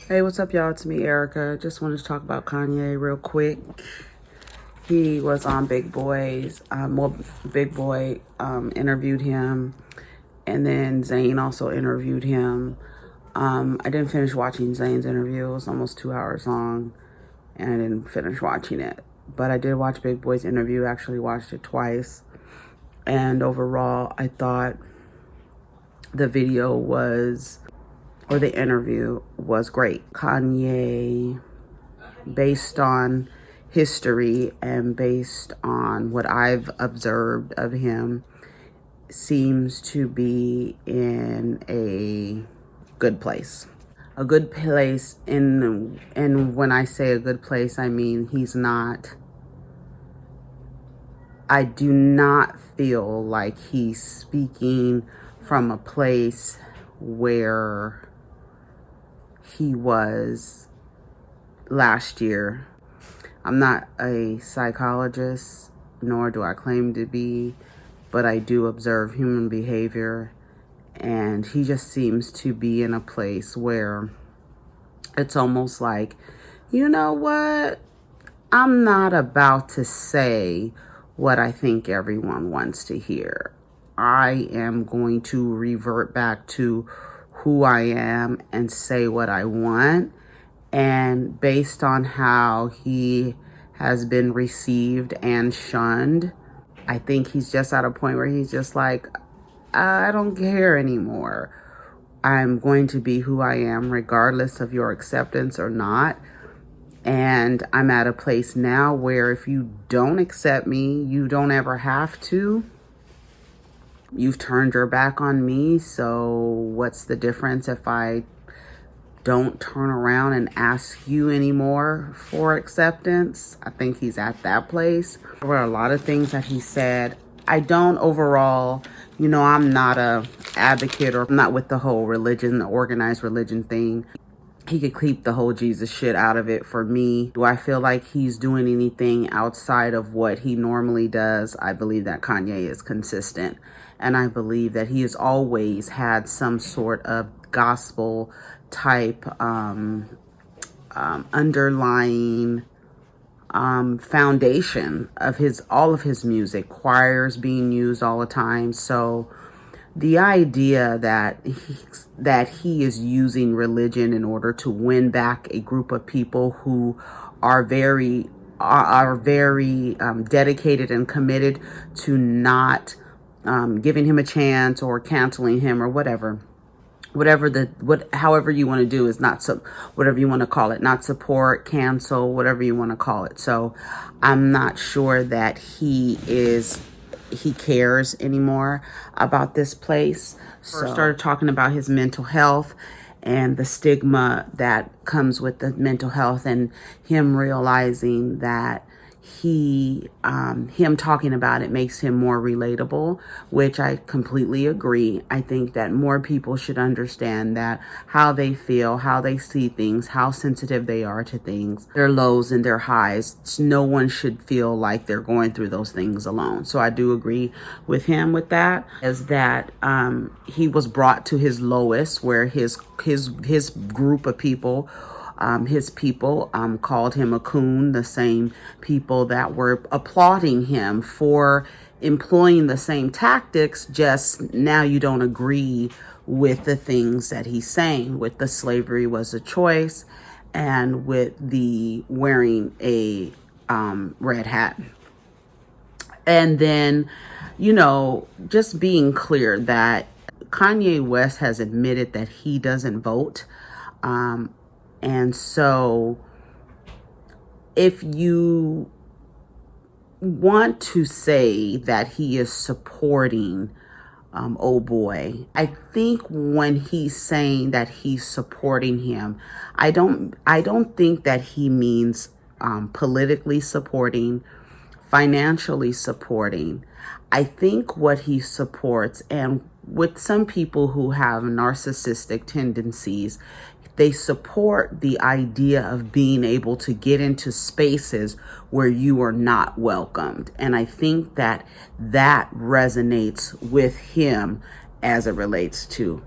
Hey, what's up, y'all? It's me, Erica. Just wanted to talk about Kanye real quick. He was on Big Boy's, Big Boy interviewed him, and then Zayn also interviewed him. I didn't finish watching Zayn's interview. It was almost 2 hours long, and I didn't finish watching it. But I did watch Big Boy's interview, actually watched it twice. And overall, I thought the video was, or the interview was great. Kanye, based on history and based on what I've observed of him, seems to be in a good place. A good place, and when I say a good place, I mean I do not feel like he's speaking from a place where he was last year. I'm not a psychologist, nor do I claim to be, but I do observe human behavior, and he just seems to be in a place where it's almost like, you know what? I'm not about to say what I think everyone wants to hear. I am going to revert back to who I am and say what I want. And based on how he has been received and shunned, I think he's just at a point where he's just like, I don't care anymore. I'm going to be who I am regardless of your acceptance or not. And I'm at a place now where if you don't accept me, you don't ever have to. You've turned your back on me, so what's the difference if I don't turn around and ask you anymore for acceptance? I think he's at that place. There were a lot of things that he said. I don't overall, I'm not a advocate, or I'm not with the whole religion, the organized religion thing. He could keep the whole Jesus shit out of it for me. Do I feel like he's doing anything outside of what he normally does? I believe that Kanye is consistent. And I believe that he has always had some sort of gospel type underlying foundation of all of his music. Choirs being used all the time. So the idea that he is using religion in order to win back a group of people who are very dedicated and committed to not giving him a chance or canceling him or however you want to do is whatever you want to call it, not support, cancel, whatever you want to call it. So I'm not sure that he cares anymore about this place. So started talking about his mental health and the stigma that comes with the mental health, and him realizing that him talking about it makes him more relatable, which I completely agree. I think that more people should understand that how they feel, how they see things, how sensitive they are to things, their lows and their highs. No one should feel like they're going through those things alone. So I do agree with him with that, is that he was brought to his lowest, where his group of people, his people called him a coon, the same people that were applauding him for employing the same tactics, just now you don't agree with the things that he's saying, with the slavery was a choice and with the wearing a red hat. And then, just being clear that Kanye West has admitted that he doesn't vote. And so if you want to say that he is supporting oh boy, I think when he's saying that he's supporting him, I don't think that he means politically supporting, financially supporting. I think what he supports, and with some people who have narcissistic tendencies, they support the idea of being able to get into spaces where you are not welcomed. And I think that resonates with him as it relates to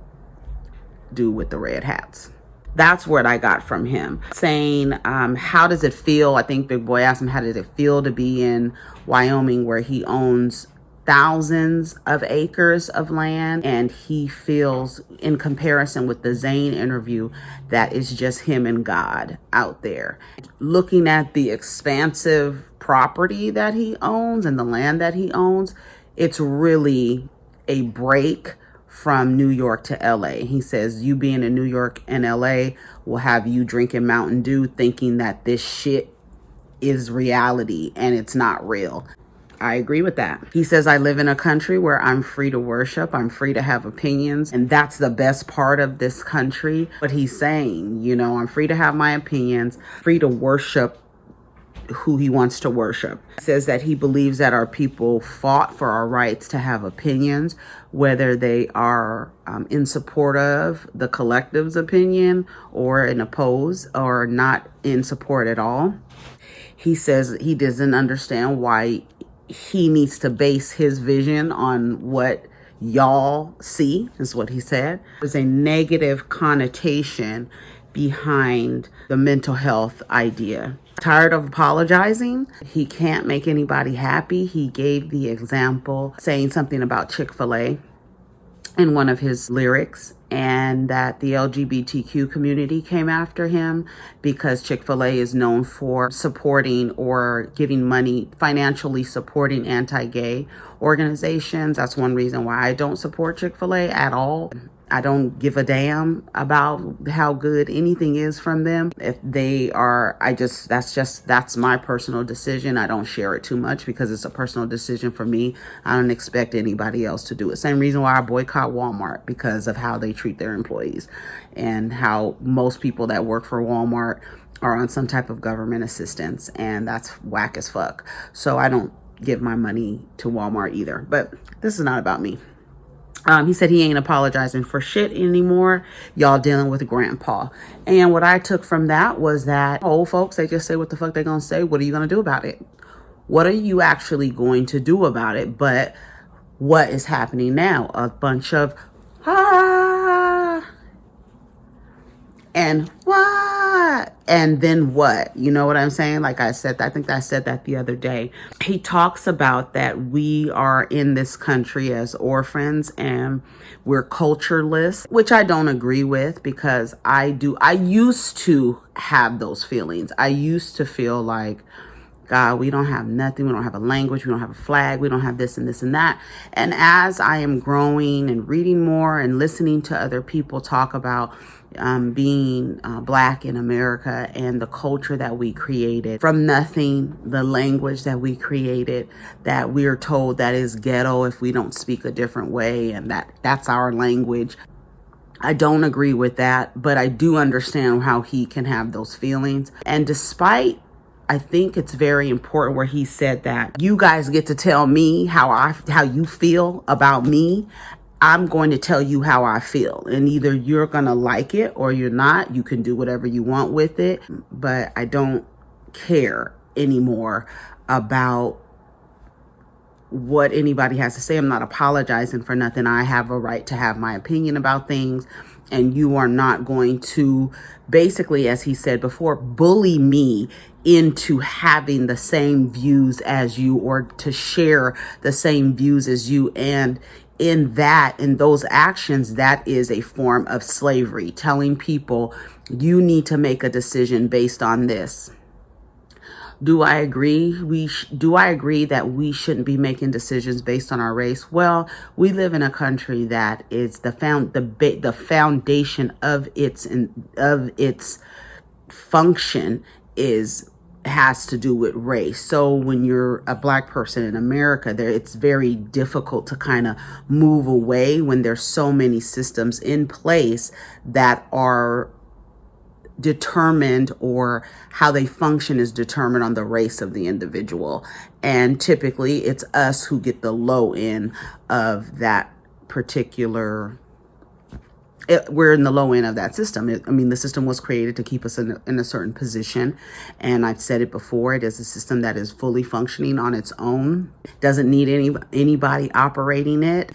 do with the red hats. That's what I got from him. Saying, how does it feel? I think Big Boy asked him, how did it feel to be in Wyoming where he owns thousands of acres of land, and he feels, in comparison with the Zane interview, that it's just him and God out there. Looking at the expansive property that he owns and the land that he owns, it's really a break from New York to LA. He says you being in New York and LA will have you drinking Mountain Dew thinking that this shit is reality and it's not real. I agree with that. He says, I live in a country where I'm free to worship. I'm free to have opinions. And that's the best part of this country. But he's saying, you know, I'm free to have my opinions, free to worship who he wants to worship. He says that he believes that our people fought for our rights to have opinions, whether they are in support of the collective's opinion or in oppose or not in support at all. He says he doesn't understand why he needs to base his vision on what y'all see, is what he said. There's a negative connotation behind the mental health idea. Tired of apologizing? He can't make anybody happy. He gave the example saying something about Chick-fil-A in one of his lyrics, and that the LGBTQ community came after him because Chick-fil-A is known for supporting or giving money, financially supporting anti-gay organizations. That's one reason why I don't support Chick-fil-A at all. I don't give a damn about how good anything is from them. If they are, that's my personal decision. I don't share it too much because it's a personal decision for me. I don't expect anybody else to do it. Same reason why I boycott Walmart, because of how they treat their employees and how most people that work for Walmart are on some type of government assistance, and that's whack as fuck. So I don't give my money to Walmart either. But this is not about me. He said he ain't apologizing for shit anymore. Y'all dealing with grandpa. And what I took from that was that old folks, they just say what the fuck they're going to say. What are you going to do about it? What are you actually going to do about it? But what is happening now? A bunch of and what? And then what? You know what I'm saying? Like I said, I think I said that the other day. He talks about that we are in this country as orphans and we're cultureless, which I don't agree with, because I used to have those feelings. I used to feel like, God, we don't have nothing. We don't have a language. We don't have a flag. We don't have this and this and that. And as I am growing and reading more and listening to other people talk about being Black in America and the culture that we created from nothing, the language that we created, that we're told that is ghetto if we don't speak a different way, and that's our language. I don't agree with that, but I do understand how he can have those feelings. And despite, I think it's very important where he said that you guys get to tell me how you feel about me. I'm going to tell you how I feel, and either you're going to like it or you're not. You can do whatever you want with it, but I don't care anymore about what anybody has to say. I'm not apologizing for nothing. I have a right to have my opinion about things, and you are not going to, basically, as he said before, bully me into having the same views as you or to share the same views as you. And in those actions, that is a form of slavery, telling people you need to make a decision based on this. Do I agree? Do I agree that we shouldn't be making decisions based on our race? Well, we live in a country that is the foundation of its function has to do with race. So when you're a Black person in America, it's very difficult to kind of move away when there's so many systems in place that are determined, or how they function is determined on the race of the individual. And typically it's us who get the low end of that particular, we're in the low end of that system. The system was created to keep us in a certain position. And I've said it before, it is a system that is fully functioning on its own. Doesn't need anybody operating it.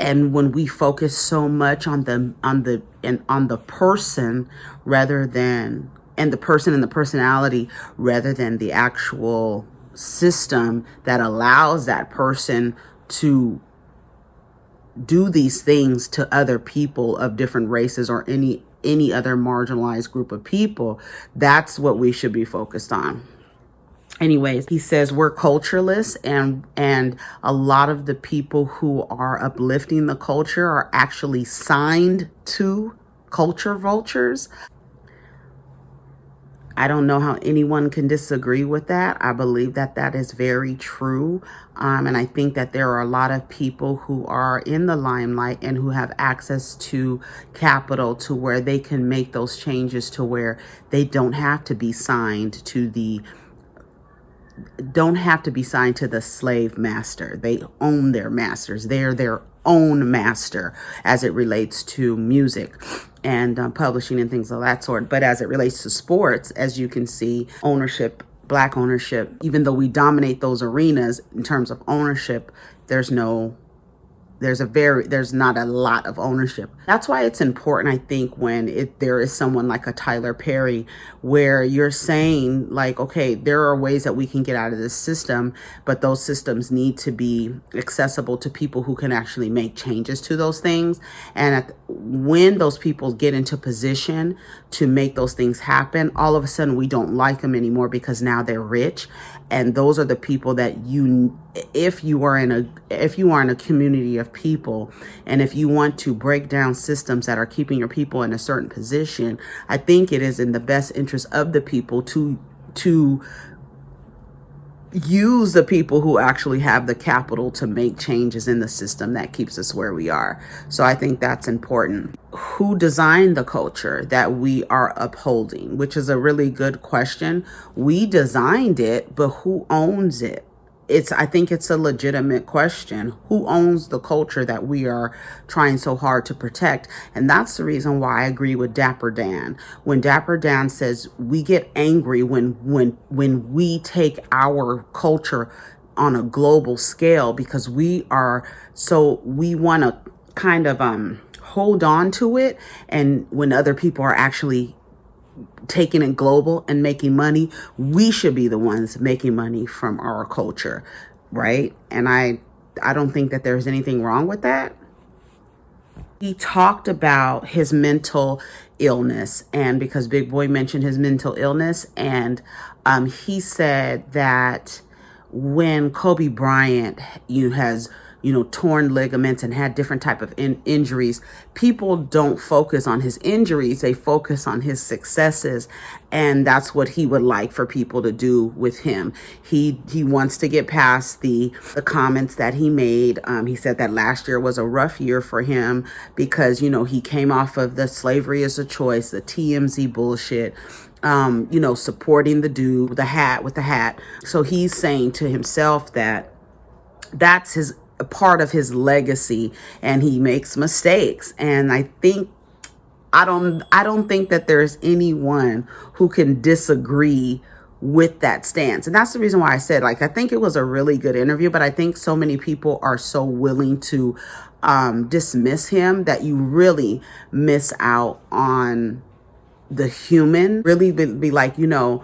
And when we focus so much on the person rather than, and the person and the personality rather than the actual system that allows that person to do these things to other people of different races or any other marginalized group of people, that's what we should be focused on. Anyways, he says we're cultureless, and a lot of the people who are uplifting the culture are actually signed to culture vultures. I don't know how anyone can disagree with that. I believe that that is very true. And I think that there are a lot of people who are in the limelight and who have access to capital to where they can make those changes to where they don't have to be signed to the slave master. They own their masters. They're their own master as it relates to music and publishing and things of that sort. But as it relates to sports, as you can see, ownership, Black ownership, even though we dominate those arenas in terms of ownership, there's not a lot of ownership. That's why it's important, I think, when there is someone like a Tyler Perry, where you're saying like, okay, there are ways that we can get out of this system, but those systems need to be accessible to people who can actually make changes to those things. And when those people get into position to make those things happen, all of a sudden we don't like them anymore because now they're rich. And those are the people that if you are in a community of people, and if you want to break down systems that are keeping your people in a certain position, I think it is in the best interest of the people to use the people who actually have the capital to make changes in the system that keeps us where we are. So I think that's important. Who designed the culture that we are upholding? Which is a really good question. We designed it, but who owns it? I think it's a legitimate question. Who owns the culture that we are trying so hard to protect? And that's the reason why I agree with Dapper Dan. When Dapper Dan says we get angry when we take our culture on a global scale, because we want to kind of hold on to it, and when other people are actually taking it global and making money, we should be the ones making money from our culture, right? And I don't think that there's anything wrong with that. He talked about his mental illness, and because Big Boy mentioned his mental illness, and he said that when Kobe Bryant has torn ligaments and had different type of injuries, people don't focus on his injuries, they focus on his successes. And that's what he would like for people to do with him. He wants to get past the comments that he made. He said that last year was a rough year for him because, he came off of the slavery is a choice, the TMZ bullshit, supporting the dude with the hat. So he's saying to himself that that's a part of his legacy, and he makes mistakes. And I don't think that there's anyone who can disagree with that stance. And that's the reason why I said, I think it was a really good interview, but I think so many people are so willing to dismiss him that you really miss out on the human. Really be like, you don't,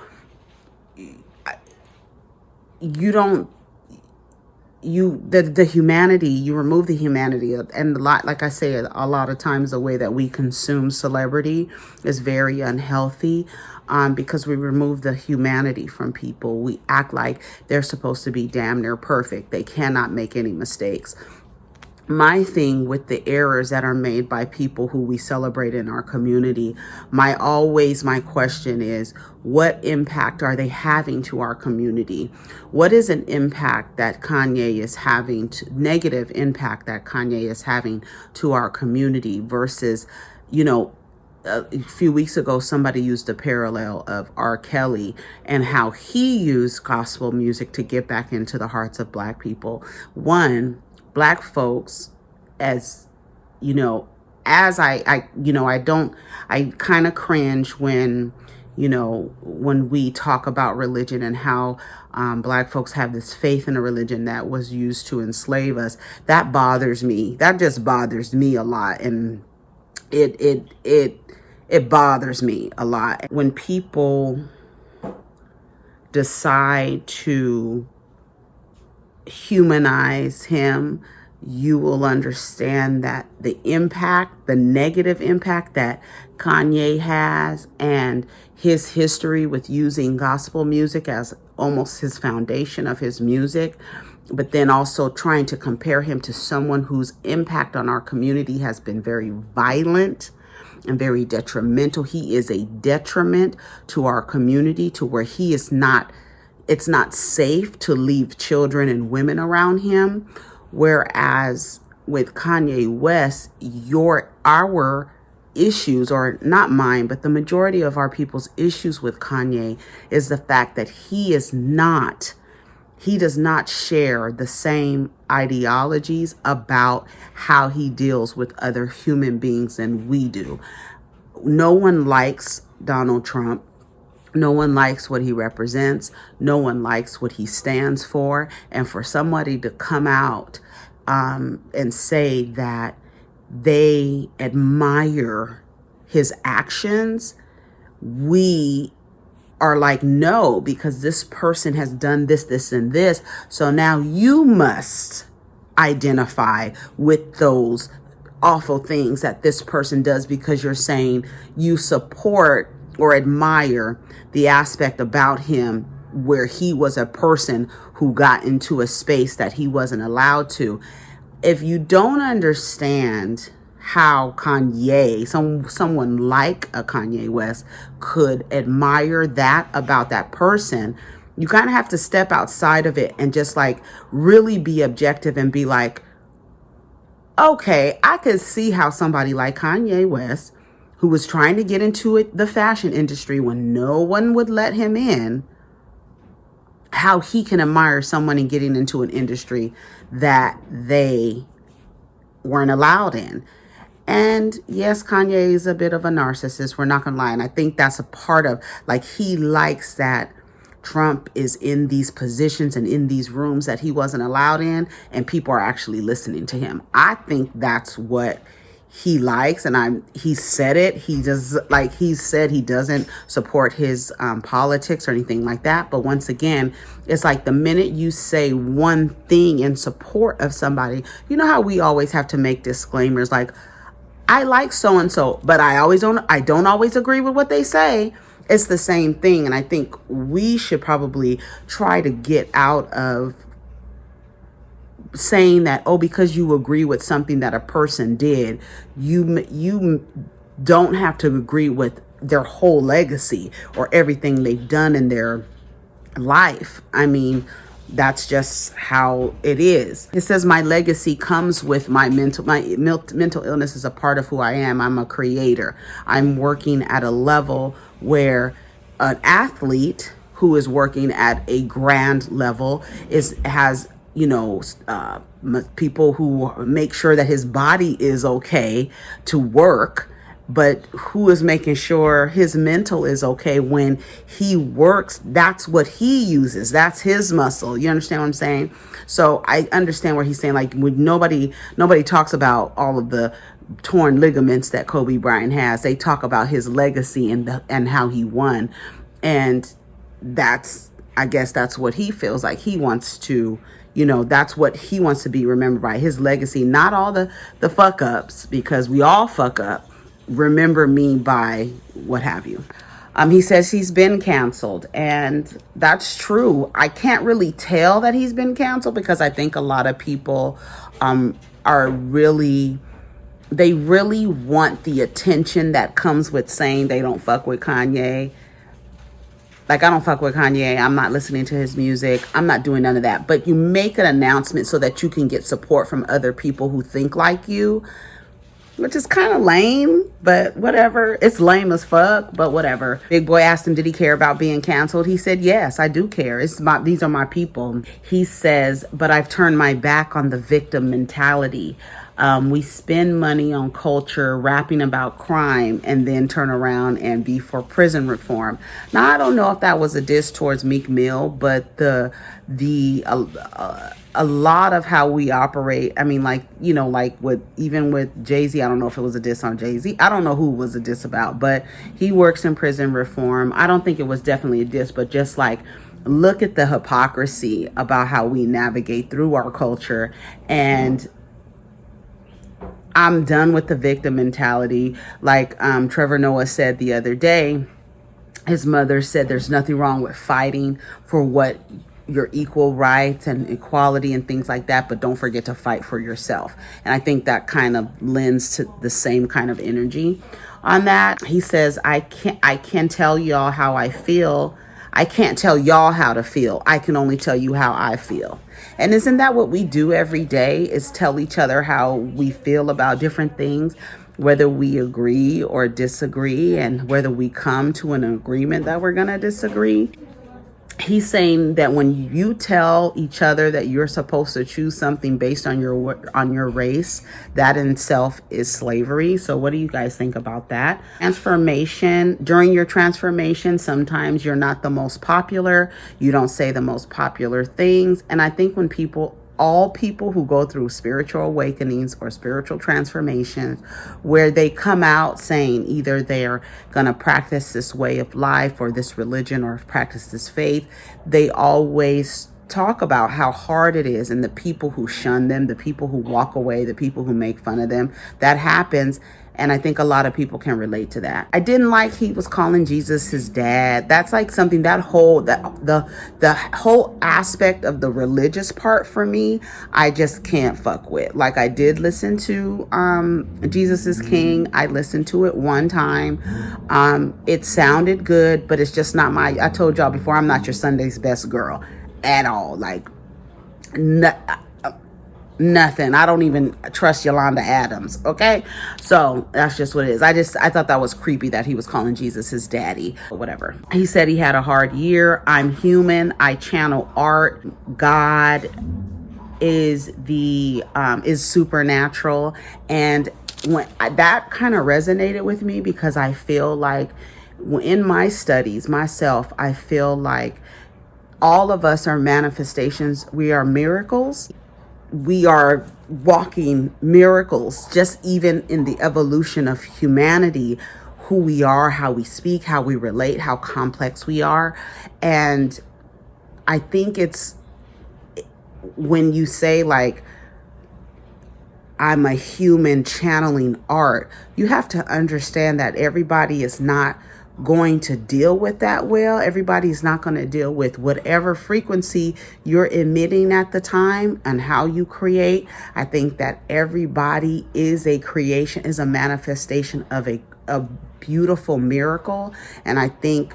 the humanity, you remove the humanity. And like I say, a lot of times the way that we consume celebrity is very unhealthy, because we remove the humanity from people. We act like they're supposed to be damn near perfect. They cannot make any mistakes. My thing with the errors that are made by people who we celebrate in our community, my question is, what impact are they having to our community? What is an impact that Kanye is having, negative impact that Kanye is having to our community versus, a few weeks ago, somebody used a parallel of R. Kelly and how he used gospel music to get back into the hearts of Black people. One, Black folks, as I kind of cringe when when we talk about religion and how Black folks have this faith in a religion that was used to enslave us, that bothers me. That just bothers me a lot. And it bothers me a lot when people decide to humanize him. You will understand that the negative impact that Kanye has, and his history with using gospel music as almost his foundation of his music, but then also trying to compare him to someone whose impact on our community has been very violent and very detrimental. He is a detriment to our community, to where it's not safe to leave children and women around him. Whereas with Kanye West, our issues, or not mine, but the majority of our people's issues with Kanye is the fact that he does not share the same ideologies about how he deals with other human beings than we do. No one likes Donald Trump. No one likes what he represents. No one likes what he stands for. And for somebody to come out and say that they admire his actions, we are like, no, because this person has done this, this, and this. So now you must identify with those awful things that this person does, because you're saying you support or admire the aspect about him where he was a person who got into a space that he wasn't allowed to. If you don't understand how Kanye, someone like a Kanye West, could admire that about that person, you kind of have to step outside of it and just like really be objective and be like, okay, I could see how somebody like Kanye West, who was trying to get into the fashion industry when no one would let him in, how he can admire someone in getting into an industry that they weren't allowed in. And yes, Kanye is a bit of a narcissist. We're not gonna lie. And I think that's a part of, like, he likes that Trump is in these positions and in these rooms that he wasn't allowed in, and people are actually listening to him. I think that's what he likes, and he said it. He said he doesn't support his politics or anything like that. But once again, it's like the minute you say one thing in support of somebody, you know how we always have to make disclaimers like, I like so and so, but I don't always agree with what they say. It's the same thing, and I think we should probably try to get out of saying that, oh, because you agree with something that a person did, you don't have to agree with their whole legacy or everything they've done in their life. I mean, that's just how it is. It says my legacy comes with my mental illness is a part of who I am. I'm a creator. I'm working at a level where an athlete who is working at a grand level has people who make sure that his body is okay to work, but who is making sure his mental is okay when he works. That's what he uses. That's his muscle. You understand what I'm saying? So I understand where he's saying, like, when nobody talks about all of the torn ligaments that Kobe Bryant has. They talk about his legacy and how he won. And I guess that's what he feels like he wants to, that's what he wants to be remembered by, his legacy, not all the fuck ups, because we all fuck up. Remember me by what have you. He says he's been canceled, and that's true. I can't really tell that he's been canceled because I think a lot of people they really want the attention that comes with saying they don't fuck with Kanye. Like, I don't fuck with Kanye. I'm not listening to his music. I'm not doing none of that. But you make an announcement so that you can get support from other people who think like you, which is kind of lame, but whatever. It's lame as fuck, but whatever. Big Boy asked him, did he care about being canceled? He said, yes, I do care. These are my people. He says, but I've turned my back on the victim mentality. We spend money on culture rapping about crime and then turn around and be for prison reform. Now, I don't know if that was a diss towards Meek Mill, but a lot of how we operate. I mean, like, you know, like even with Jay-Z, I don't know if it was a diss on Jay-Z. I don't know who it was a diss about, but he works in prison reform. I don't think it was definitely a diss, but just like, look at the hypocrisy about how we navigate through our culture. And I'm done with the victim mentality. Like Trevor Noah said the other day, his mother said there's nothing wrong with fighting for what your equal rights and equality and things like that, but don't forget to fight for yourself. And I think that kind of lends to the same kind of energy on that. He says, I can tell y'all how I feel. I can't tell y'all how to feel. I can only tell you how I feel. And isn't that what we do every day, is tell each other how we feel about different things, whether we agree or disagree, and whether we come to an agreement that we're going to disagree? He's saying that when you tell each other that you're supposed to choose something based on your race, that in itself is slavery. So what do you guys think about that? Transformation. During your transformation, sometimes you're not the most popular. You don't say the most popular things. And I think when all people who go through spiritual awakenings or spiritual transformations, where they come out saying either they're going to practice this way of life or this religion or practice this faith, they always talk about how hard it is, and the people who shun them, the people who walk away, the people who make fun of them. That happens. And I think a lot of people can relate to that. I didn't like he was calling Jesus his dad. That's like something, the whole aspect of the religious part for me, I just can't fuck with. Like, I did listen to Jesus is King. I listened to it one time. It sounded good, but it's just not I told y'all before, I'm not your Sunday's best girl at all. Like, nothing. I don't even trust Yolanda Adams. Okay. So that's just what it is. I thought that was creepy that he was calling Jesus his daddy or whatever. He said he had a hard year. I'm human. I channel art. God is supernatural. And that kind of resonated with me, because I feel like in my studies myself, I feel like all of us are manifestations. We are miracles. We are walking miracles, just even in the evolution of humanity, who we are, how we speak, how we relate, how complex we are. And I think it's when you say, like, I'm a human channeling art, you have to understand that everybody is not going to deal with that well. Everybody's not going to deal with whatever frequency you're emitting at the time and how you create. I think that everybody is a creation, is a manifestation of a beautiful miracle. And I think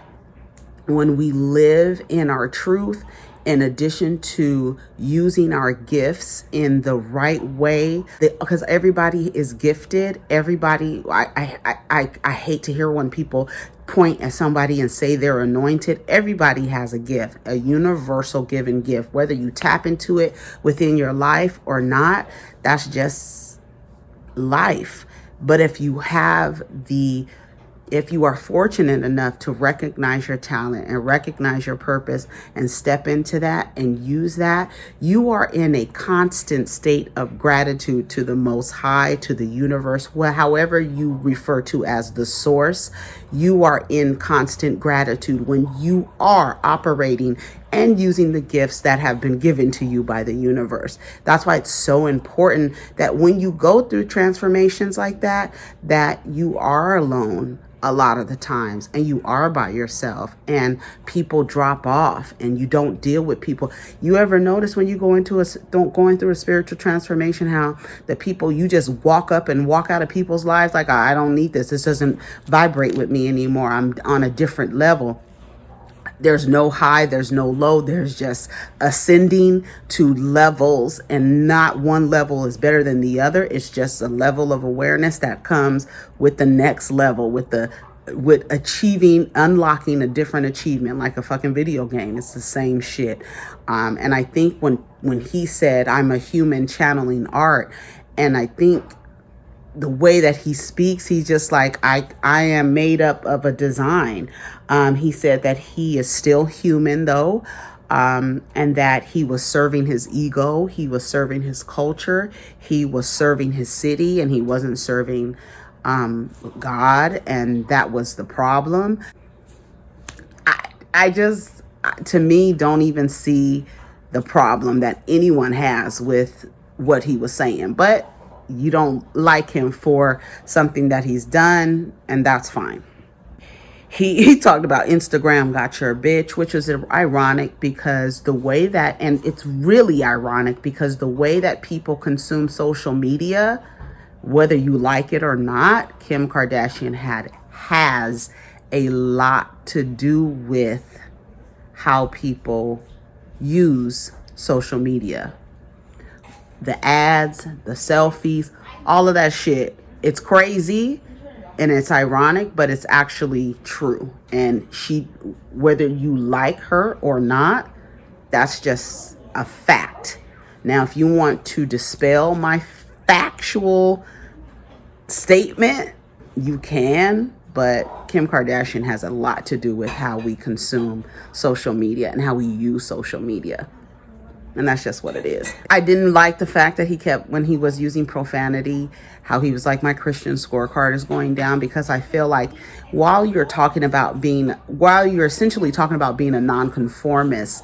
when we live in our truth, in addition to using our gifts in the right way, because everybody is gifted. Everybody, I hate to hear when people point at somebody and say they're anointed. Everybody has a gift, a universal given gift, whether you tap into it within your life or not. That's just life. But if you are fortunate enough to recognize your talent and recognize your purpose and step into that and use that, you are in a constant state of gratitude to the Most High, to the universe, however you refer to as the source. You are in constant gratitude when you are operating and using the gifts that have been given to you by the universe. That's why it's so important that when you go through transformations like that, that you are alone a lot of the times, and you are by yourself, and people drop off and you don't deal with people. You ever notice when you going through a spiritual transformation, how the people, you just walk up and walk out of people's lives like, I don't need this. This doesn't vibrate with me anymore. I'm on a different level. There's no high, there's no low, there's just ascending to levels, and not one level is better than the other. It's just a level of awareness that comes with the next level, with achieving, unlocking a different achievement, like a fucking video game. It's the same shit. And I think when he said, I'm a human channeling art, And I think the way that he speaks, he's just like, I am made up of a design. He said that he is still human though, and that he was serving his ego, he was serving his culture, he was serving his city, and he wasn't serving God, and that was the problem. I just, to me, don't even see the problem that anyone has with what he was saying. But you don't like him for something that he's done, and that's fine. He talked about Instagram got your bitch, which is ironic because the way that, and it's really ironic because the way that people consume social media, whether you like it or not, Kim Kardashian has a lot to do with how people use social media. The ads, the selfies, all of that shit. It's crazy and it's ironic, but it's actually true. And she, whether you like her or not, that's just a fact. Now, if you want to dispel my factual statement, you can, but Kim Kardashian has a lot to do with how we consume social media and how we use social media. And that's just what it is. I didn't like the fact that he kept, when he was using profanity, how he was like, my Christian scorecard is going down, because I feel like while you're essentially talking about being a nonconformist,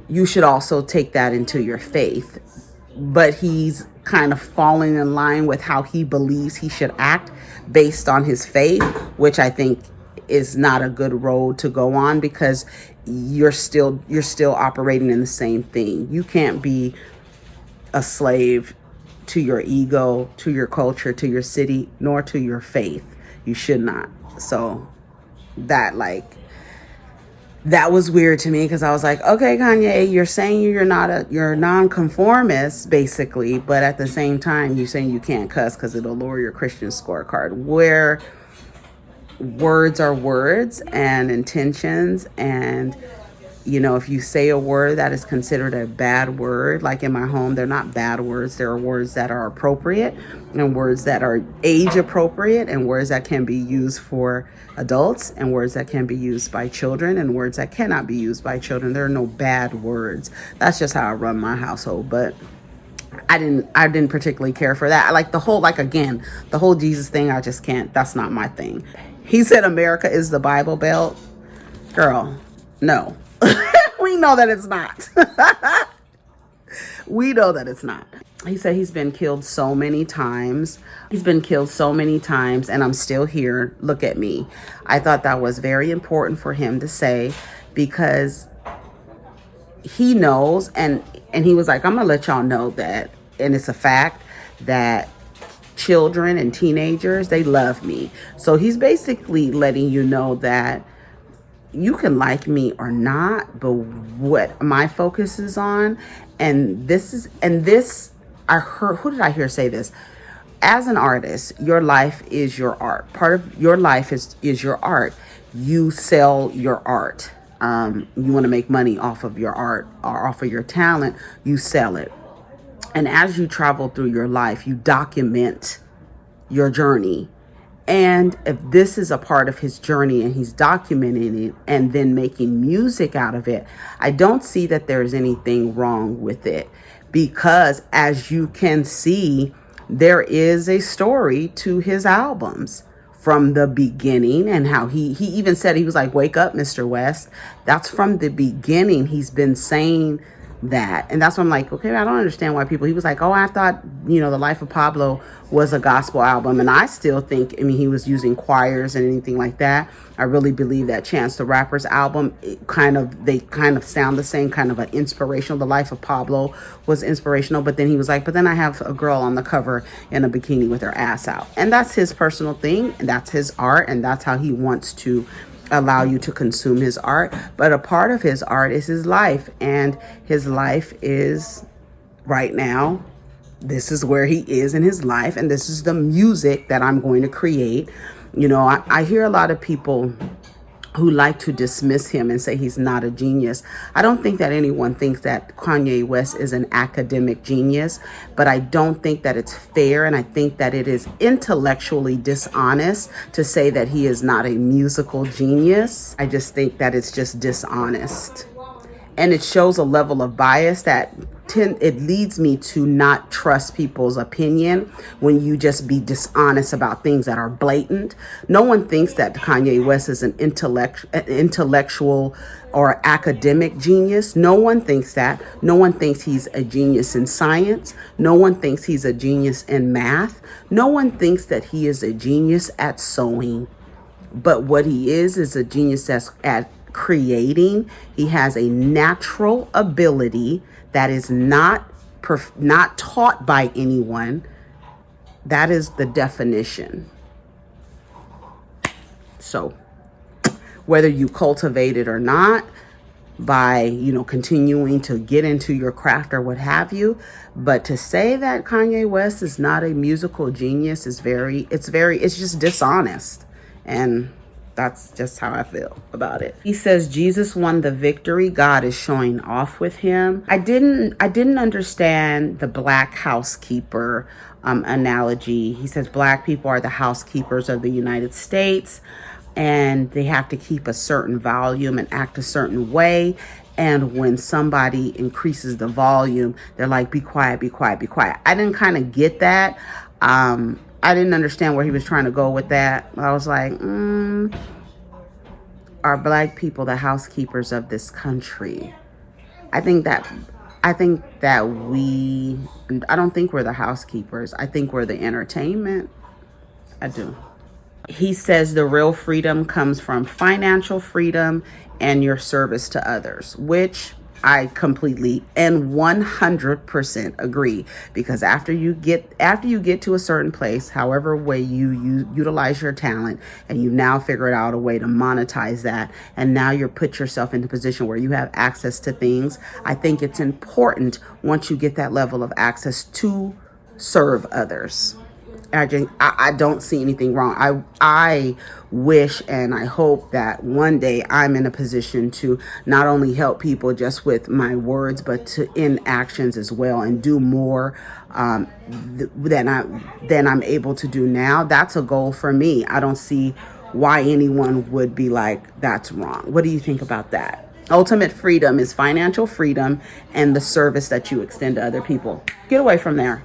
you should also take that into your faith. But he's kind of falling in line with how he believes he should act based on his faith, which I think is not a good road to go on, because you're still operating in the same thing. You can't be a slave to your ego, to your culture, to your city, nor to your faith. You should not. So that was weird to me, because I was like, okay, Kanye, you're saying you're a nonconformist, basically, but at the same time, you're saying you can't cuss because it'll lower your Christian scorecard. Where words are words and intentions, and if you say a word that is considered a bad word, like in my home, they're not bad words. There are words that are appropriate and words that are age appropriate and words that can be used for adults and words that can be used by children and words that cannot be used by children. There are no bad words. That's just how I run my household. But I didn't particularly care for that. I like the whole Jesus thing. I just can't. That's not my thing. He said America is the Bible Belt. Girl, no. We know that it's not. We know that it's not. He said he's been killed so many times. And I'm still here. Look at me. I thought that was very important for him to say, because he knows, and he was like, I'm going to let y'all know that, and it's a fact, that children and teenagers, they love me. So he's basically letting you know that you can like me or not, but what my focus is on, I heard, who did I hear say this? As an artist, your life is your art. Part of your life is your art. You sell your art. You want to make money off of your art or off of your talent, you sell it. And as you travel through your life, you document your journey. And if this is a part of his journey and he's documenting it and then making music out of it, I don't see that there's anything wrong with it, because as you can see, there is a story to his albums from the beginning, and how he even said, he was like, wake up, Mr. West. That's from the beginning. He's been saying that. And that's why I'm like, okay, I don't understand why people, he was like, oh, I thought, The Life of Pablo was a gospel album. And I still think, he was using choirs and anything like that. I really believe that Chance the Rapper's album, they kind of sound the same, kind of an inspirational. The Life of Pablo was inspirational, but then he was like, but then I have a girl on the cover in a bikini with her ass out. And that's his personal thing, and that's his art, and that's how he wants to allow you to consume his art. But a part of his art is his life, and his life is right now, this is where he is in his life, and this is the music that I'm going to create. I hear a lot of people who like to dismiss him and say he's not a genius. I don't think that anyone thinks that Kanye West is an academic genius, but I don't think that it's fair, and I think that it is intellectually dishonest to say that he is not a musical genius. I just think that it's just dishonest. And it shows a level of bias that it leads me to not trust people's opinion when you just be dishonest about things that are blatant. No one thinks that Kanye West is an intellectual or academic genius. No one thinks that. No one thinks he's a genius in science. No one thinks he's a genius in math. No one thinks that he is a genius at sewing. But what he is a genius at creating. He has a natural ability that is not taught by anyone. That is the definition. So whether you cultivate it or not, by, continuing to get into your craft or what have you, but to say that Kanye West is not a musical genius is it's just dishonest. And that's just how I feel about it. He says Jesus won the victory. God is showing off with him. I didn't understand the black housekeeper analogy. He says black people are the housekeepers of the United States, and they have to keep a certain volume and act a certain way. And when somebody increases the volume, they're like, be quiet, be quiet, be quiet. I didn't kind of get that. I didn't understand where he was trying to go with that. I was like, are black people the housekeepers of this country? I don't think we're the housekeepers. I think we're the entertainment. I do. He says the real freedom comes from financial freedom and your service to others, which I completely and 100% agree, because after you get to a certain place, however way you utilize your talent, and you now figured out a way to monetize that, and now you're put yourself in a position where you have access to things, I think it's important once you get that level of access to serve others. I don't see anything wrong. I wish and I hope that one day I'm in a position to not only help people just with my words, but in actions as well, and do more than I'm able to do now. That's a goal for me. I don't see why anyone would be like, that's wrong. What do you think about that? Ultimate freedom is financial freedom and the service that you extend to other people. Get away from there.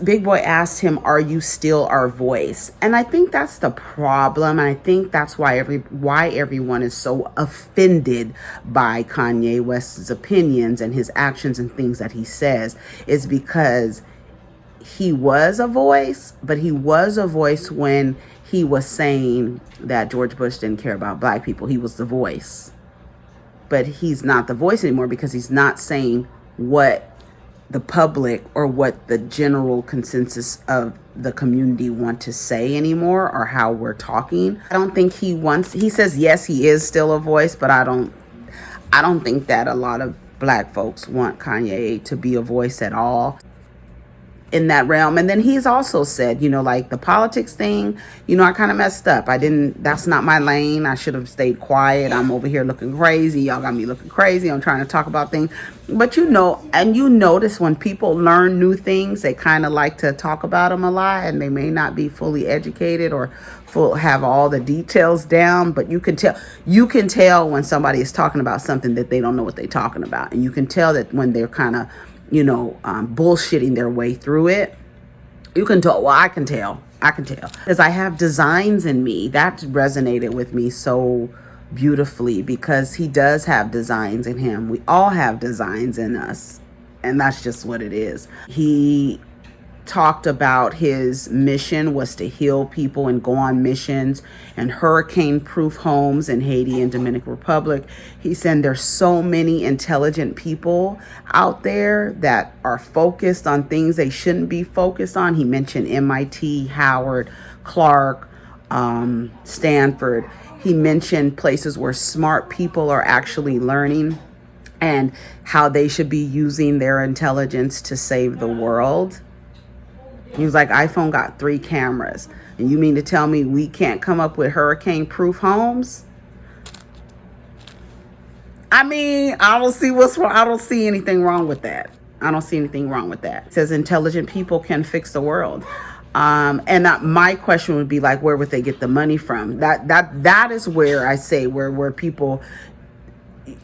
Big Boy asked him, are you still our voice? And I think that's the problem. And I think that's why everyone is so offended by Kanye West's opinions and his actions and things that he says, is because he was a voice, but he was a voice when he was saying that George Bush didn't care about black people. He was the voice. But he's not the voice anymore, because he's not saying what the public or what the general consensus of the community want to say anymore, or how we're talking. I don't think he says, yes, he is still a voice, but I don't think that a lot of black folks want Kanye to be a voice at all in that realm. And then he's also said, like the politics thing, I kind of messed up. That's not my lane. I should have stayed quiet. I'm over here looking crazy. Y'all got me looking crazy. I'm trying to talk about things. But and you notice when people learn new things, they kind of like to talk about them a lot, and they may not be fully educated or have all the details down, but you can tell when somebody is talking about something that they don't know what they're talking about. And you can tell that when they're kind of bullshitting their way through it. You can tell. Well, I can tell because I have designs in me. That resonated with me so beautifully, because he does have designs in him. We all have designs in us, and that's just what it is. He talked about his mission was to heal people and go on missions and hurricane-proof homes in Haiti and Dominican Republic. He said there's so many intelligent people out there that are focused on things they shouldn't be focused on. He mentioned MIT, Howard, Clark, Stanford. He mentioned places where smart people are actually learning and how they should be using their intelligence to save the world. He was like, iPhone got 3 cameras. And you mean to tell me we can't come up with hurricane-proof homes? I mean, I don't see what's wrong. I don't see anything wrong with that. I don't see anything wrong with that. It says intelligent people can fix the world. My question would be like, where would they get the money from? That is where I say where people,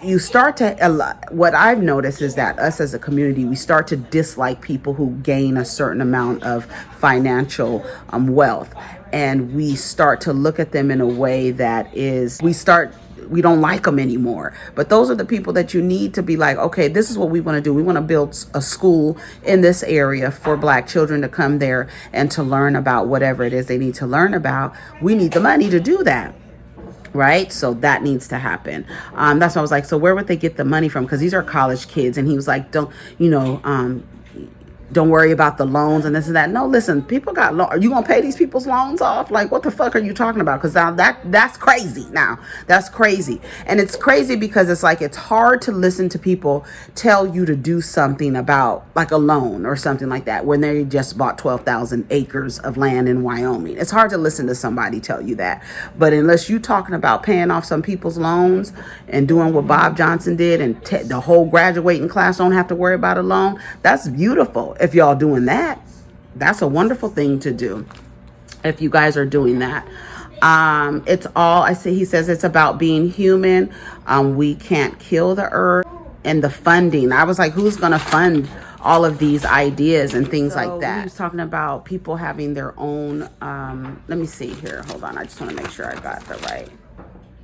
you start to, what I've noticed is that us as a community, we start to dislike people who gain a certain amount of financial wealth. And we start to look at them in a way that is, we don't like them anymore. But those are the people that you need to be like, okay, this is what we want to do. We want to build a school in this area for Black children to come there and to learn about whatever it is they need to learn about. We need the money to do that. Right? So that needs to happen. That's why I was like, so where would they get the money from? Because these are college kids. And he was like, don't worry about the loans and this and that. No, listen, people got loans. Are you going to pay these people's loans off? Like, what the fuck are you talking about? Because now that's crazy. Now, that's crazy. And it's crazy because it's like, it's hard to listen to people tell you to do something about like a loan or something like that when they just bought 12,000 acres of land in Wyoming. It's hard to listen to somebody tell you that. But unless you're talking about paying off some people's loans and doing what Bob Johnson did and the whole graduating class don't have to worry about a loan, that's beautiful. If y'all doing that, that's a wonderful thing to do. If you guys are doing that, it's all I say. He says it's about being human. We can't kill the earth. And the funding. I was like, who's gonna fund all of these ideas and things like that? He was talking about people having their own. Let me see here. Hold on. I just want to make sure I got the right.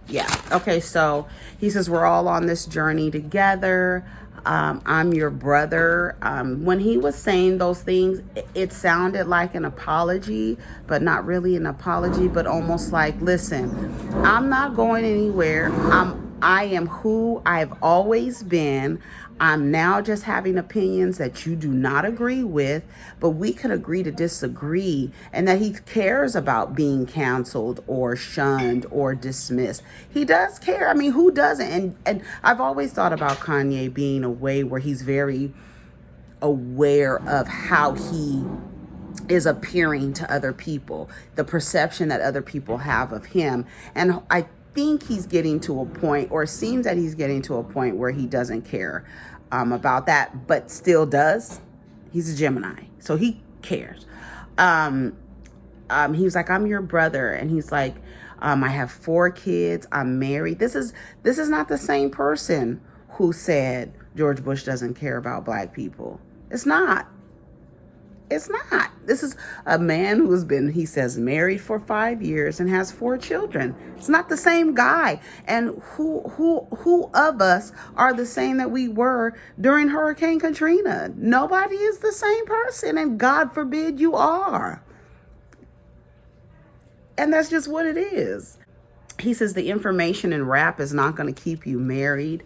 Yeah. Okay. So he says we're all on this journey together. I'm your brother. When he was saying those things, it sounded like an apology, but not really an apology, but almost like, listen, I'm not going anywhere. I am who I've always been. I'm now just having opinions that you do not agree with, but we can agree to disagree, and that he cares about being canceled or shunned or dismissed. He does care. I mean, who doesn't? And I've always thought about Kanye being a way where he's very aware of how he is appearing to other people, the perception that other people have of him. And I think he's getting to a point, or it seems that he's getting to a point where he doesn't care about that, but still does. He's a Gemini, so he cares. He was like, I'm your brother. And he's like, I have 4 kids. I'm married. This is not the same person who said George Bush doesn't care about Black people. It's not. It's not. This is a man who has been, he says, married for 5 years and has 4 children. It's not the same guy. And who of us are the same that we were during Hurricane Katrina? Nobody is the same person, and God forbid you are. And that's just what it is. He says the information in rap is not going to keep you married.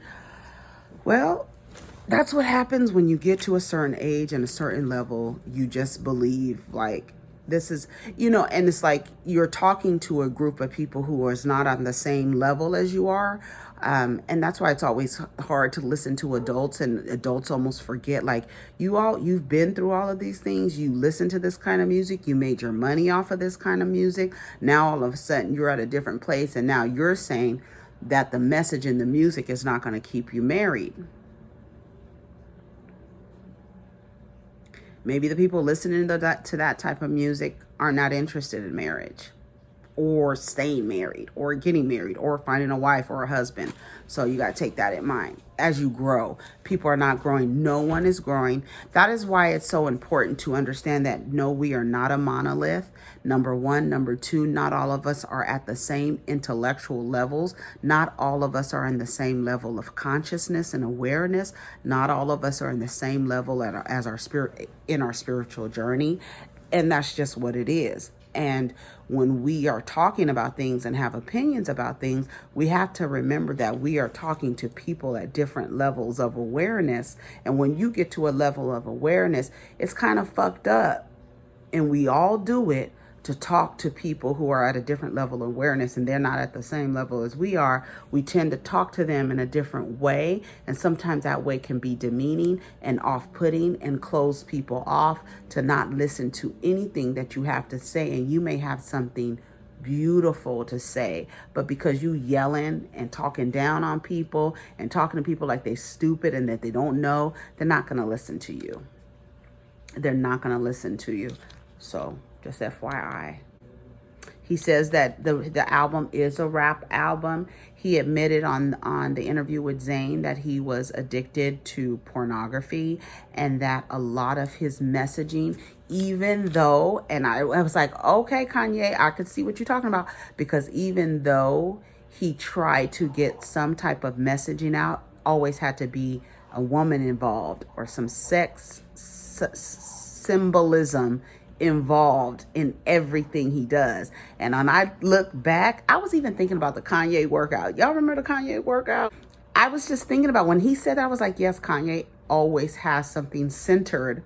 Well, that's what happens when you get to a certain age and a certain level. You just believe like this is, and it's like you're talking to a group of people who is not on the same level as you are. And that's why it's always hard to listen to adults, and adults almost forget, like, you've been through all of these things. You listen to this kind of music. You made your money off of this kind of music. Now all of a sudden you're at a different place, and now you're saying that the message in the music is not going to keep you married. Maybe the people listening to that type of music are not interested in marriage, or staying married, or getting married, or finding a wife or a husband. So you got to take that in mind. As you grow, people are not growing. No one is growing. That is why it's so important to understand that, no, we are not a monolith. Number one. Number two, not all of us are at the same intellectual levels. Not all of us are in the same level of consciousness and awareness. Not all of us are in the same level as our spirit in our spiritual journey. And that's just what it is. And when we are talking about things and have opinions about things, we have to remember that we are talking to people at different levels of awareness. And when you get to a level of awareness, it's kind of fucked up. And we all do it, to talk to people who are at a different level of awareness and they're not at the same level as we are, we tend to talk to them in a different way. And sometimes that way can be demeaning and off-putting and close people off to not listen to anything that you have to say. And you may have something beautiful to say, but because you yelling and talking down on people and talking to people like they're stupid and that they don't know, they're not going to listen to you. They're not going to listen to you. So just FYI. He says that the album is a rap album. He admitted on the interview with Zayn that he was addicted to pornography and that a lot of his messaging, even though, and I was like, okay, Kanye, I could see what you're talking about, because even though he tried to get some type of messaging out, always had to be a woman involved or some sex symbolism involved in everything he does. And when I look back, I was even thinking about the Kanye workout. Y'all remember the Kanye workout? I was just thinking about when he said that, I was like, yes, Kanye always has something centered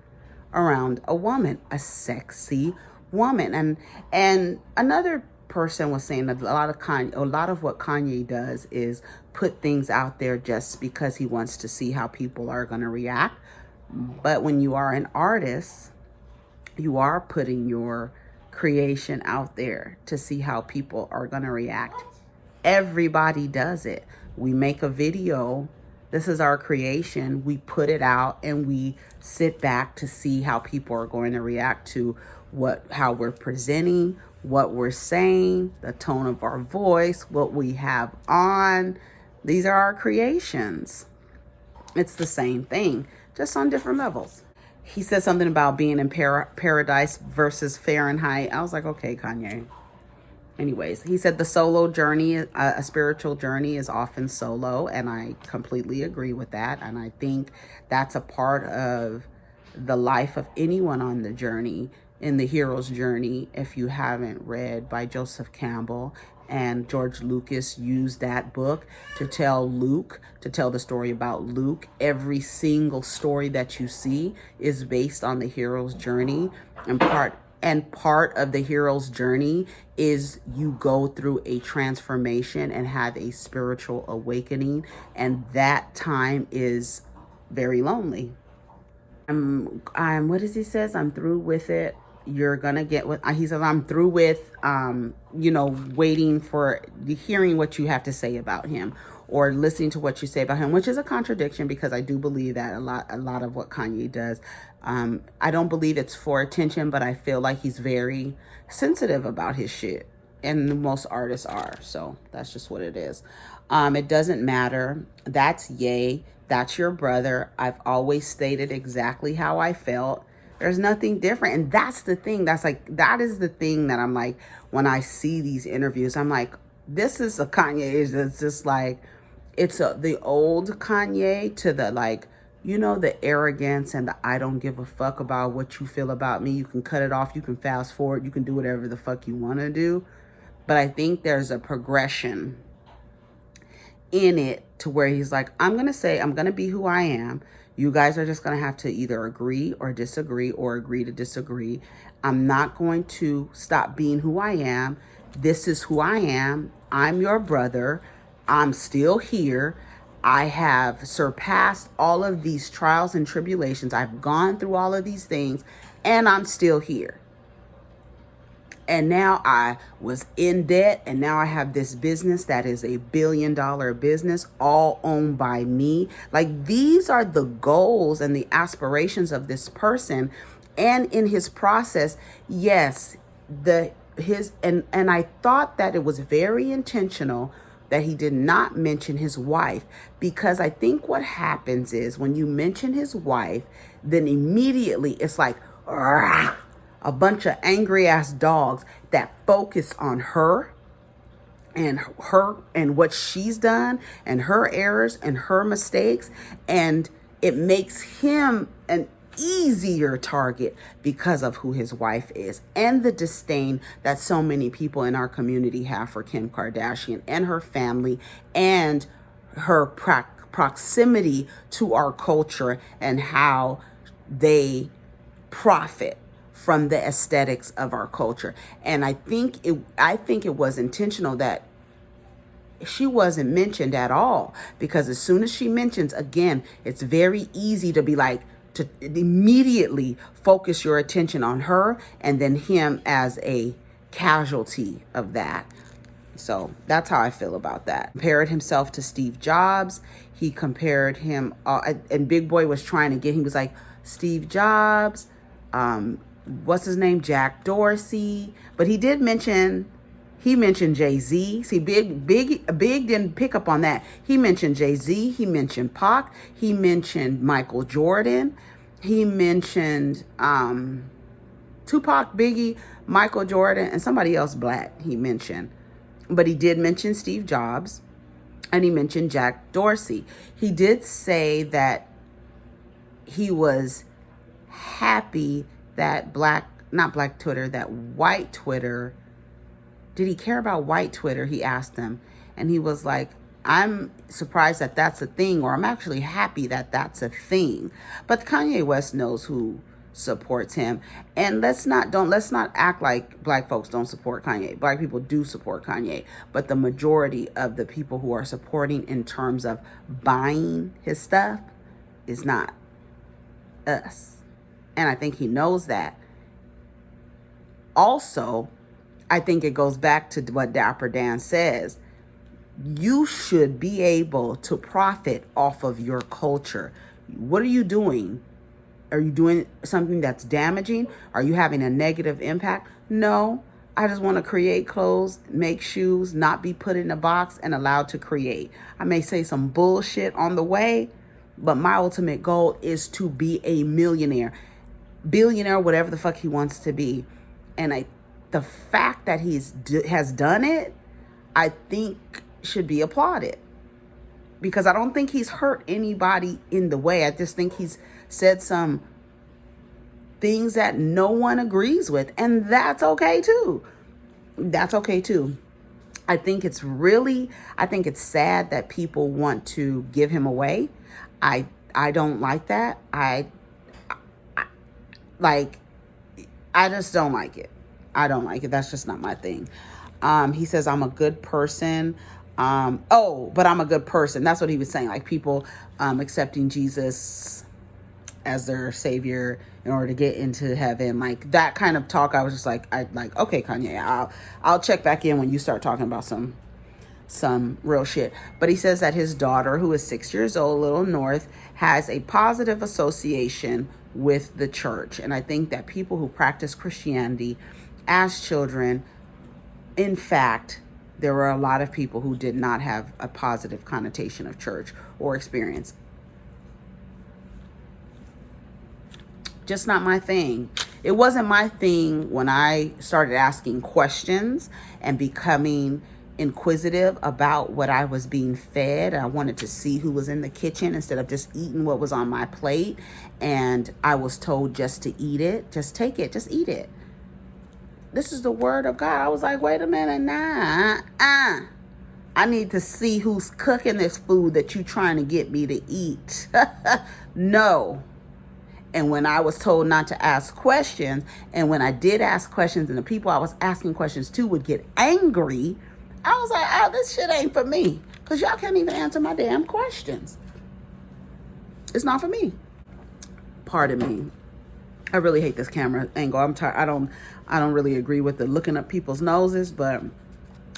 around a woman, a sexy woman. And another person was saying that a lot of what Kanye does is put things out there just because he wants to see how people are going to react. But when you are an artist, you are putting your creation out there to see how people are going to react. Everybody does it. We make a video. This is our creation. We put it out and we sit back to see how people are going to react to how we're presenting, what we're saying, the tone of our voice, what we have on. These are our creations. It's the same thing, just on different levels. He said something about being in paradise versus Fahrenheit. I was like, okay, Kanye. Anyways, he said the solo journey, a spiritual journey, is often solo. And I completely agree with that. And I think that's a part of the life of anyone on the journey, in the hero's journey. If you haven't read by Joseph Campbell, and George Lucas used that book to tell the story about Luke. Every single story that you see is based on the hero's journey. And part of the hero's journey is you go through a transformation and have a spiritual awakening. And that time is very lonely. What does he says? I'm through with it. You're gonna get what he says. I'm through with, waiting for hearing what you have to say about him or listening to what you say about him, which is a contradiction because I do believe that a lot of what Kanye does, I don't believe it's for attention, but I feel like he's very sensitive about his shit, and most artists are. So that's just what it is. It doesn't matter. That's Ye. That's your brother. I've always stated exactly how I felt. There's nothing different. And that's the thing. That is the thing that I'm like, when I see these interviews, I'm like, this is a Kanye. It's just like, it's the old Kanye to the the arrogance and the I don't give a fuck about what you feel about me. You can cut it off. You can fast forward. You can do whatever the fuck you want to do. But I think there's a progression in it to where he's like, I'm going to be who I am. You guys are just going to have to either agree or disagree or agree to disagree. I'm not going to stop being who I am. This is who I am. I'm your brother. I'm still here. I have surpassed all of these trials and tribulations. I've gone through all of these things and I'm still here. And now I was in debt, and now I have this business that is a $1 billion business, all owned by me. Like, these are the goals and the aspirations of this person. And in his process, yes, and I thought that it was very intentional that he did not mention his wife, because I think what happens is when you mention his wife, then immediately it's like, "Rah!" A bunch of angry ass dogs that focus on her and what she's done and her errors and her mistakes. And it makes him an easier target because of who his wife is and the disdain that so many people in our community have for Kim Kardashian and her family and her proximity to our culture and how they profit from the aesthetics of our culture. And I think it was intentional that she wasn't mentioned at all, because as soon as she mentions, again, it's very easy to be like, to immediately focus your attention on her and then him as a casualty of that. So that's how I feel about that. Compared himself to Steve Jobs. He compared him, and Big Boy was trying to get him, was like, Steve Jobs, what's his name? Jack Dorsey. But he mentioned Jay-Z. See, Big didn't pick up on that. He mentioned Jay-Z. He mentioned Pac. He mentioned Michael Jordan. He mentioned Tupac, Biggie, Michael Jordan, and somebody else black he mentioned. But he did mention Steve Jobs, and he mentioned Jack Dorsey. He did say that he was happy that white Twitter, did he care about white Twitter? He asked them. And he was like, I'm surprised that that's a thing, or I'm actually happy that that's a thing. But Kanye West knows who supports him. And let's not act like black folks don't support Kanye. Black people do support Kanye. But the majority of the people who are supporting in terms of buying his stuff is not us. And I think he knows that. Also, I think it goes back to what Dapper Dan says. You should be able to profit off of your culture. What are you doing? Are you doing something that's damaging? Are you having a negative impact? No, I just want to create clothes, make shoes, not be put in a box and allowed to create. I may say some bullshit on the way, but my ultimate goal is to be a millionaire, billionaire, whatever the fuck he wants to be. And the fact that has done it, I think should be applauded, because I don't think he's hurt anybody in the way. I just think he's said some things that no one agrees with, and that's okay too. That's okay too. I think it's sad that people want to give him away. I don't like that. I just don't like it. I don't like it. That's just not my thing. He says, I'm a good person. But I'm a good person. That's what he was saying. Like people accepting Jesus as their savior in order to get into heaven. Like that kind of talk. I was just like, okay, Kanye, I'll check back in when you start talking about some real shit. But he says that his daughter, who is 6 years old, Little North, has a positive association with the church. And I think that people who practice Christianity as children, in fact, there were a lot of people who did not have a positive connotation of church or experience. Just not my thing. It wasn't my thing when I started asking questions and becoming inquisitive about what I was being fed. I wanted to see who was in the kitchen instead of just eating what was on my plate. And I was told just to eat it. Just take it. Just eat it. This is the word of God. I was like, wait a minute, nah. I need to see who's cooking this food that you're trying to get me to eat. No. And when I was told not to ask questions, and when I did ask questions and the people I was asking questions to would get angry, I was like, oh, this shit ain't for me. Because y'all can't even answer my damn questions. It's not for me. Pardon me. I really hate this camera angle. I'm tired. I don't really agree with the looking up people's noses, but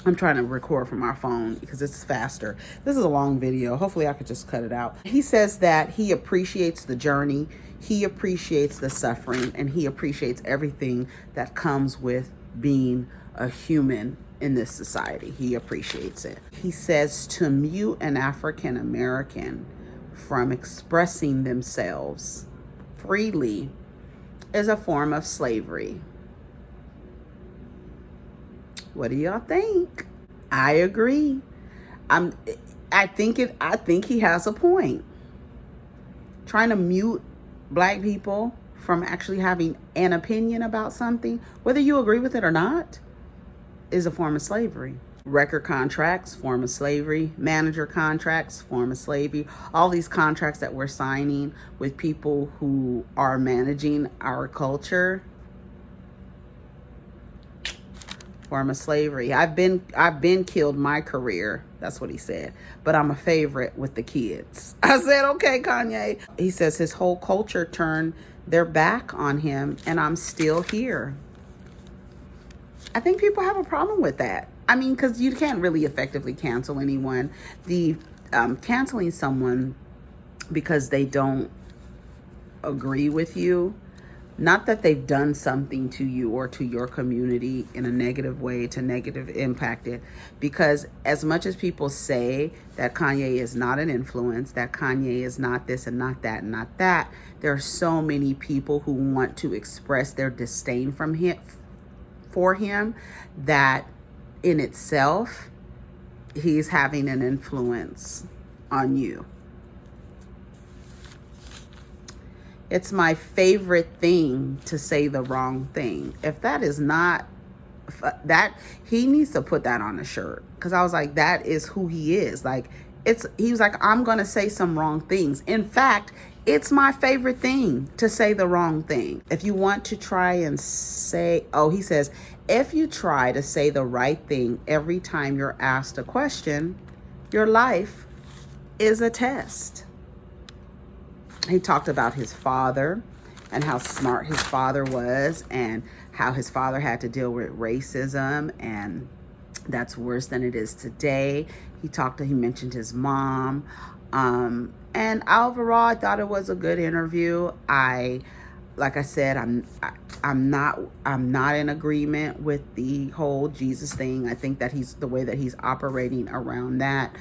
I'm trying to record from our phone because it's faster. This is a long video. Hopefully I could just cut it out. He says that he appreciates the journey. He appreciates the suffering, and he appreciates everything that comes with being a human in this society. He appreciates it. He says to mute an African American from expressing themselves freely is a form of slavery. What do y'all think? I agree. I think he has a point. Trying to mute black people from actually having an opinion about something, whether you agree with it or not, is a form of slavery. Record contracts, form of slavery. Manager contracts, form of slavery. All these contracts that we're signing with people who are managing our culture, form of slavery. I've been killed my career. That's what he said. But I'm a favorite with the kids. I said, okay, Kanye. He says his whole culture turned their back on him, and I'm still here. I think people have a problem with that. I mean, because you can't really effectively cancel anyone. The canceling someone because they don't agree with you, not that they've done something to you or to your community in a negative way to negative impact it, because as much as people say that Kanye is not an influence, that Kanye is not this and not that and not that, there are so many people who want to express their disdain from him for him that in itself he's having an influence on you. It's my favorite thing to say the wrong thing. If that is not that, he needs to put that on a shirt, because I was like, that is who he is. Like, he was like, I'm gonna say some wrong things. In fact, it's my favorite thing to say the wrong thing. If you want to try and say, he says, if you try to say the right thing every time you're asked a question, your life is a test. He talked about his father and how smart his father was, and how his father had to deal with racism, and that's worse than it is today. He mentioned his mom. And overall, I thought it was a good interview. Like I said, I'm not in agreement with the whole Jesus thing. I think that the way that he's operating around that,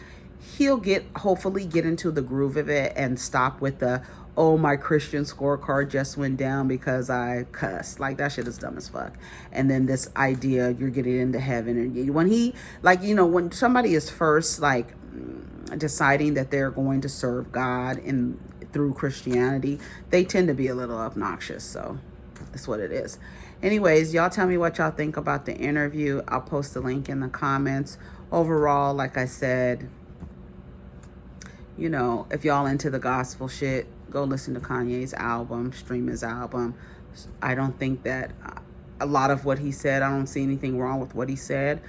he'll hopefully get into the groove of it and stop with the, my Christian scorecard just went down because I cussed. Like, that shit is dumb as fuck. And then this idea you're getting into heaven, and when somebody is first deciding that they're going to serve God through Christianity, they tend to be a little obnoxious. So that's what it is. Anyways, y'all tell me what y'all think about the interview. I'll post the link in the comments. Overall, like I said, if y'all into the gospel shit, go listen to Kanye's album, stream his album. I don't think that a lot of what he said, I don't see anything wrong with what he said.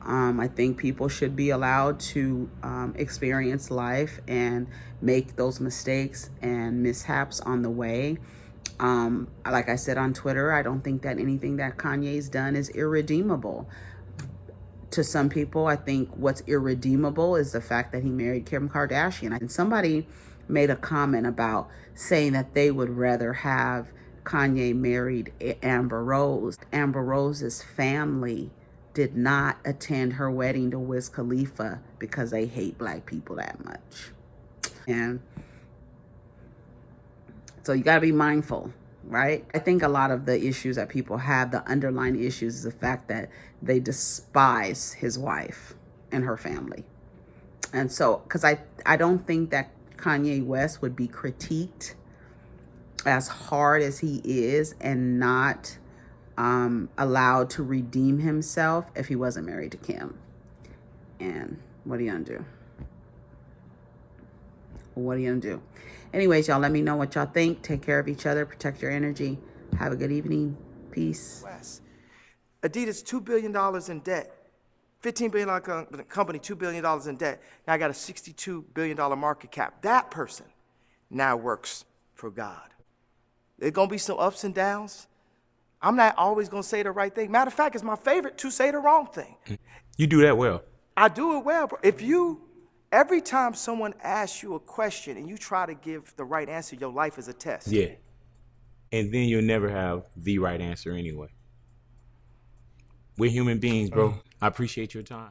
I think people should be allowed to experience life and make those mistakes and mishaps on the way. Like I said on Twitter, I don't think that anything that Kanye's done is irredeemable. To some people, I think what's irredeemable is the fact that he married Kim Kardashian. And somebody made a comment about saying that they would rather have Kanye married Amber Rose. Amber Rose's family did not attend her wedding to Wiz Khalifa because they hate black people that much. And so you got to be mindful, right? I think a lot of the issues that people have, the underlying issues, is the fact that they despise his wife and her family. And so, because I don't think that Kanye West would be critiqued as hard as he is and not allowed to redeem himself if he wasn't married to Kim. And what are you gonna do? What are you gonna do? Anyways, y'all, let me know what y'all think. Take care of each other. Protect your energy. Have a good evening. Peace. Adidas, $2 billion in debt. $15 billion company, $2 billion in debt. Now I got a $62 billion market cap. That person now works for God. There's going to be some ups and downs. I'm not always going to say the right thing. Matter of fact, it's my favorite to say the wrong thing. You do that well. I do it well, bro. Every time someone asks you a question and you try to give the right answer, your life is a test. Yeah. And then you'll never have the right answer anyway. We're human beings, bro. I appreciate your time.